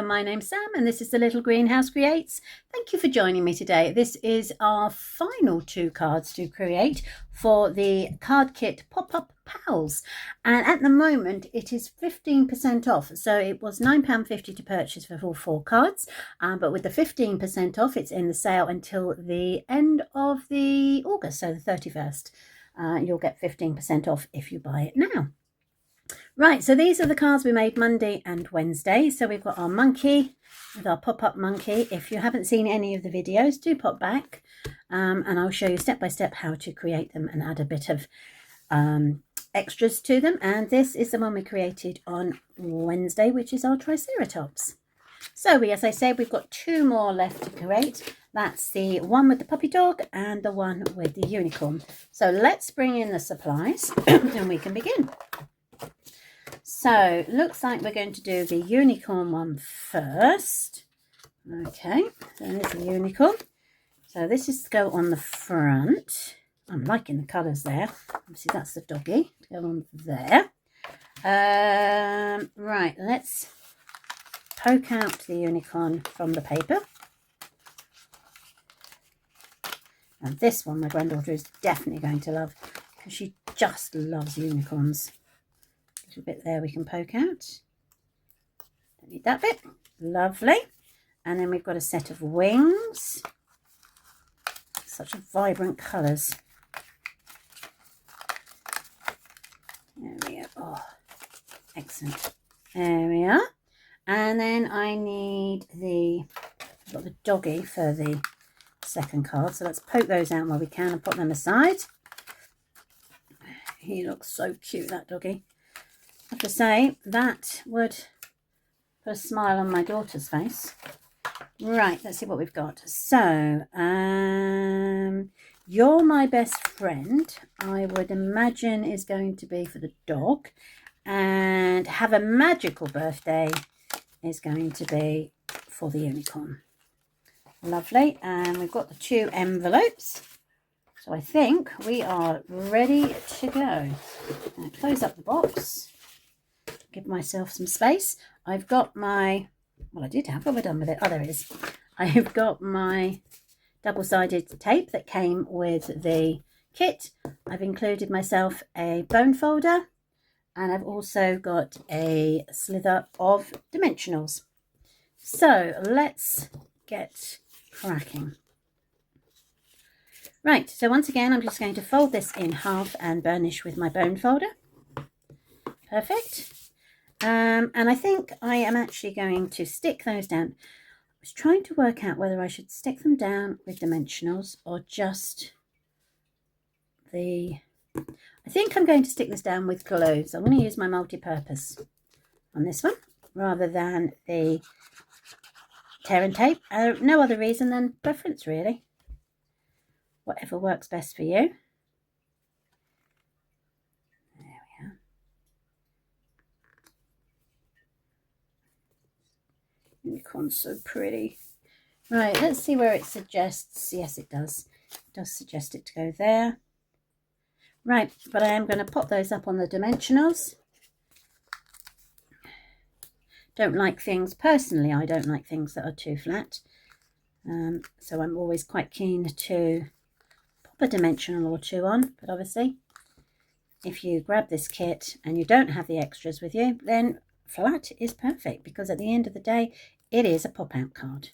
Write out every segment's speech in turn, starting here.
My name's Sam and this is the Little Greenhouse Creates. Thank you for joining me today. This is our final 2 cards to create for the card kit Pop-Up Pals, and at the moment it is 15% off. So it was £9.50 to purchase for all 4 cards, but with the 15% off it's in the sale until the end of the August, so the 31st. You'll get 15% off if you buy it now. Right, so these are the cards we made Monday and Wednesday. So we've got our monkey with our pop-up monkey. If you haven't seen any of the videos, do pop back and I'll show you step by step how to create them and add a bit of extras to them. And this is the one we created on Wednesday, which is our Triceratops. So as I said, we've got 2 more left to create. That's the one with the puppy dog and the one with the unicorn. So let's bring in the supplies and we can begin. So looks like we're going to do the unicorn one first. Okay, so there's the unicorn. So this is to go on the front. I'm liking the colours there. Obviously that's the doggy to go on there. Right, let's poke out the unicorn from the paper. And this one my granddaughter is definitely going to love because she just loves unicorns. Bit there we can poke out. Don't need that bit. Lovely. And then we've got a set of wings. Such vibrant colours. There we go. Oh, excellent. There we are. And then I need I've got the doggy for the second card. So let's poke those out while we can and put them aside. He looks so cute, that doggy. I have to say that would put a smile on my daughter's face. Right, let's see what we've got. So You're My Best Friend, I would imagine, is going to be for the dog, and Have a Magical Birthday is going to be for the unicorn. Lovely. And we've got the 2 envelopes, so I think we are ready to go. Now close up the box. Give myself some space. I've got my, well, I did have, what have I done with it? Oh, there it is. I've got my double-sided tape that came with the kit. I've included myself a bone folder, and I've also got a slither of dimensionals. So let's get cracking. Right, so once again, I'm just going to fold this in half and burnish with my bone folder. Perfect. And I think I am actually going to stick those down. I was trying to work out whether I should stick them down with dimensionals or just I think I'm going to stick this down with glue. So I'm going to use my multi-purpose on this one rather than the tear and tape. No other reason than preference, really. Whatever works best for you. Unicorn's so pretty. Right, let's see where it suggests. Yes, it does. It does suggest it to go there. Right, but I am going to pop those up on the dimensionals. Don't like things, personally, I don't like things that are too flat. So I'm always quite keen to pop a dimensional or 2 on. But obviously, if you grab this kit and you don't have the extras with you, then flat is perfect, because at the end of the day it is a pop-out card.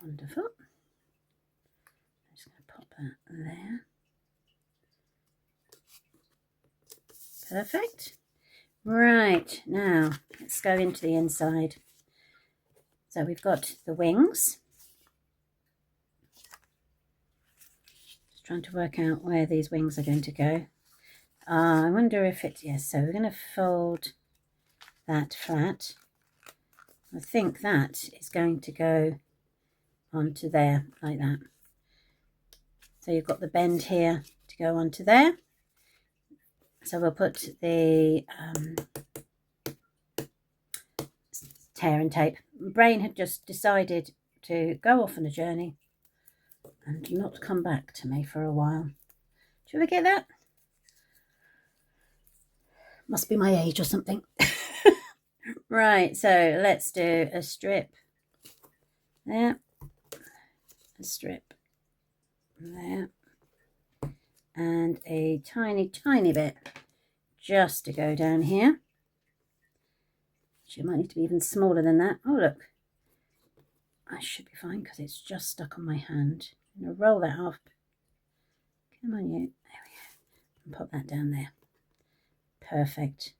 Wonderful. I'm just going to pop that there. Perfect. Right, now let's go into the inside. So we've got the wings. Just trying to work out where these wings are going to go. I wonder if it, yes, so we're going to fold that flat. I think that is going to go onto there like that. So you've got the bend here to go onto there. So we'll put the tear and tape. Brain had just decided to go off on a journey and not come back to me for a while. Do you ever get that? Must be my age or something. Right, so let's do a strip there, a strip there, and a tiny bit just to go down here. Actually, it might need to be even smaller than that. Oh, look. I should be fine because it's just stuck on my hand. I'm going to roll that off. Come on, you. There we go. And pop that down there. Perfect.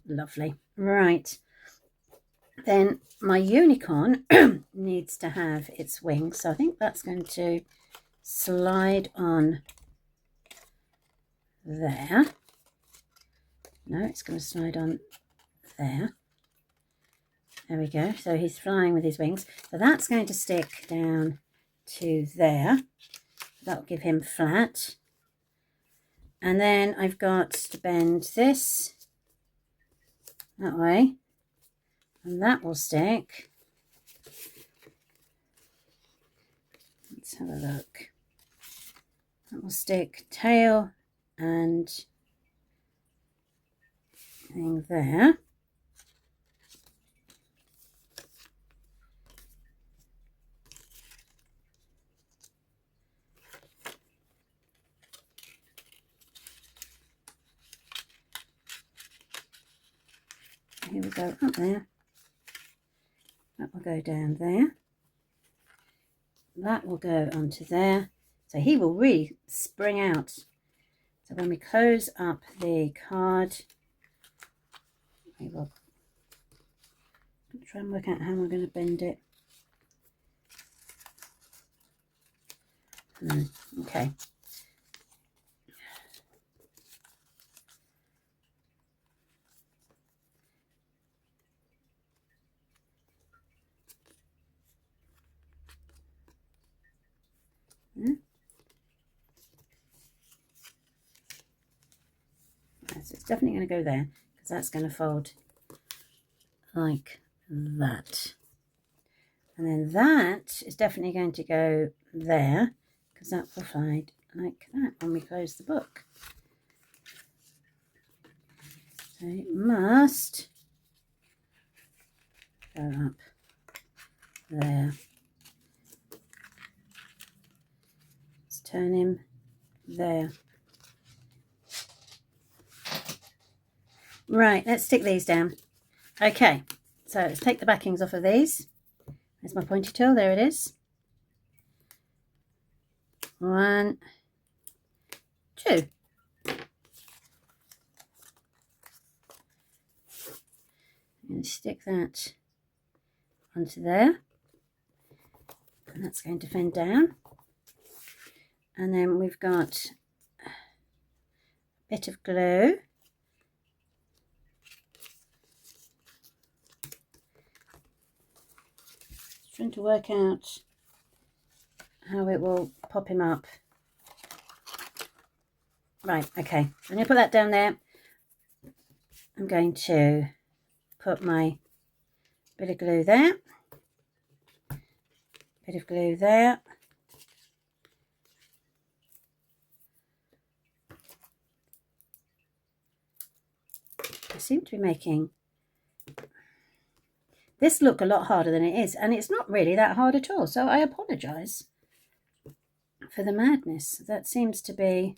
Lovely. Right. Then my unicorn needs to have its wings. So I think that's going to slide on there. No, it's going to slide on there. There we go. So he's flying with his wings. So that's going to stick down to there. That'll give him flat. And then I've got to bend this that way. And that will stick. Let's have a look. That will stick tail and thing there. Here we go up there. That will go down there. That will go onto there. So he will really spring out. So when we close up the card, we will try and work out how we're going to bend it. Okay. So it's definitely going to go there because that's going to fold like that. And then that is definitely going to go there because that will slide like that when we close the book. So it must go up there. Let's turn him there. Right, let's stick these down. Okay, so let's take the backings off of these. There's my pointy tool, there it is. 1, 2. And stick that onto there. And that's going to bend down. And then we've got a bit of glue. Trying to work out how it will pop him up. Right, okay. I'm going to put that down there. I'm going to put my bit of glue there. Bit of glue there. I seem to be making this look a lot harder than it is, and it's not really that hard at all, so I apologise for the madness. That seems to be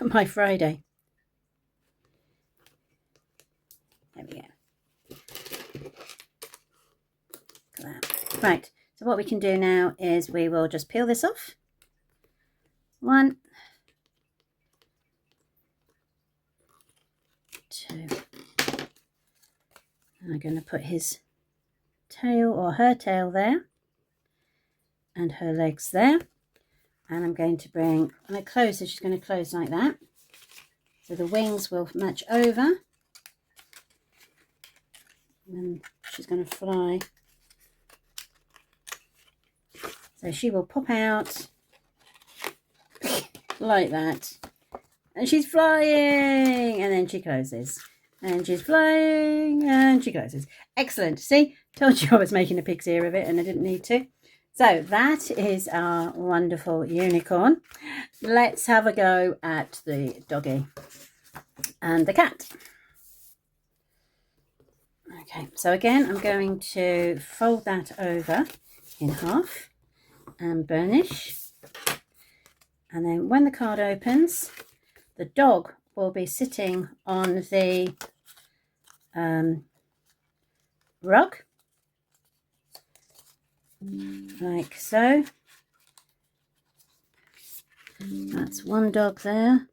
my Friday. There we go. Look at that. Right, so what we can do now is we will just peel this off. 1, 2. I'm going to put his tail or her tail there and her legs there, and I'm going to bring, when I close it, she's going to close like that, so the wings will match over, and then she's going to fly, so she will pop out like that, and she's flying, and then she closes. And she's flying and she closes. Excellent. See, told you I was making a pig's ear of it and I didn't need to. So that is our wonderful unicorn. Let's have a go at the doggy and the cat. Okay, so again, I'm going to fold that over in half and burnish. And then when the card opens, the dog will be sitting on the rug, like so. That's one dog there,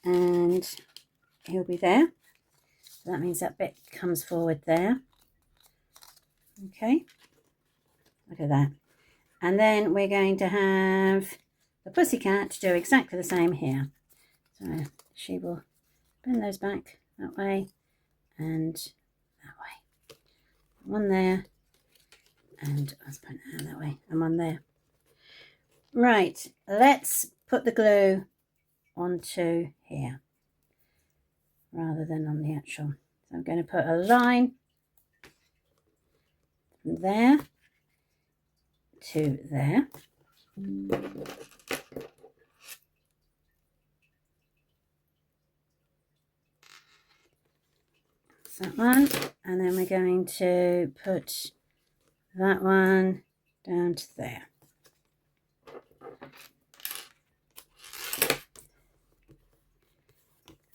and he'll be there. So that means that bit comes forward there. Okay, look at that. And then we're going to have the pussycat do exactly the same here. So she will bend those back that way and that way. One there, and let's point it out that way, and one there. Right, let's put the glue onto here rather than on the actual. So I'm going to put a line from there to there. That's that one, and then we're going to put that one down to there.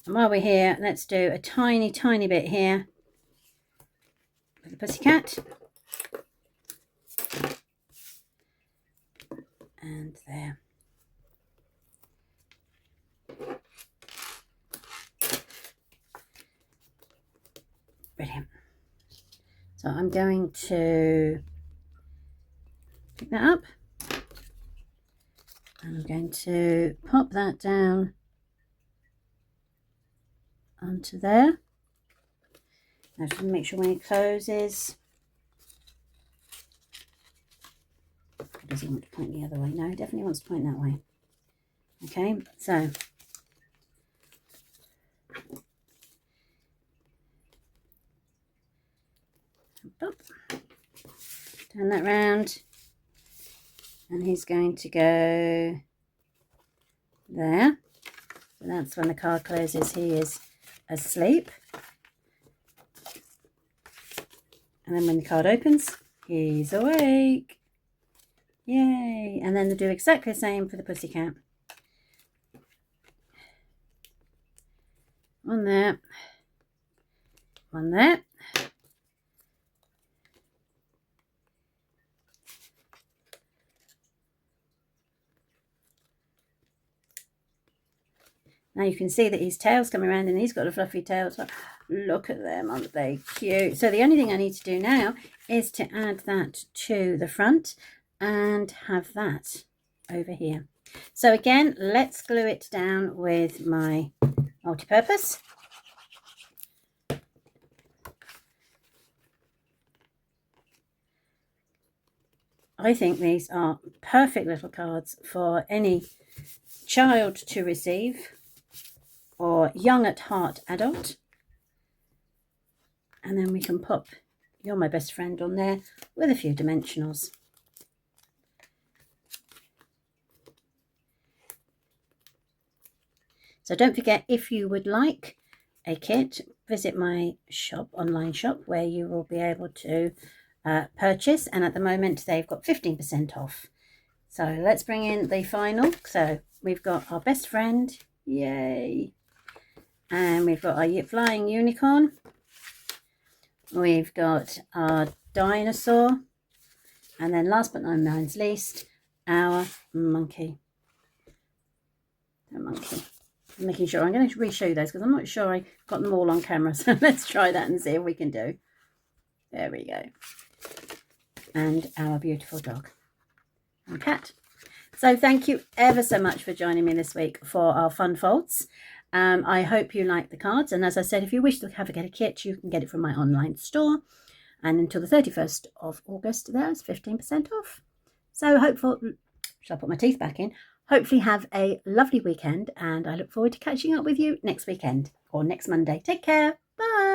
And while we're here, let's do a tiny bit here for the pussycat. And there. Brilliant. So I'm going to pick that up. And I'm going to pop that down onto there. Now just make sure when it closes, it doesn't want to point the other way. No, it definitely wants to point that way. Okay, so turn that round, and he's going to go there. So that's when the card closes, he is asleep. And then when the card opens, he's awake. Yay! And then they do exactly the same for the pussycat. One there. One there. Now you can see that his tail's coming around and he's got a fluffy tail. So look at them, aren't they cute? So the only thing I need to do now is to add that to the front and have that over here. So again, let's glue it down with my multi-purpose. I think these are perfect little cards for any child to receive or young at heart adult. And then we can pop You're My Best Friend on there with a few dimensionals. So don't forget, if you would like a kit, visit my shop, online shop, where you will be able to purchase, and at the moment they've got 15% off. So let's bring in the final. So we've got our best friend, yay, and we've got our flying unicorn, we've got our dinosaur, and then last but not least, our monkey. I'm making sure, I'm going to re-show you those because I'm not sure I got them all on camera. So let's try that and see if we can do. There we go. And our beautiful dog and cat. So thank you ever so much for joining me this week for our fun folds. I hope you like the cards. And as I said, if you wish to get a kit, you can get it from my online store. And until the 31st of August, there's 15% off. So hopeful, shall I put my teeth back in? Hopefully have a lovely weekend, and I look forward to catching up with you next weekend or next Monday. Take care. Bye.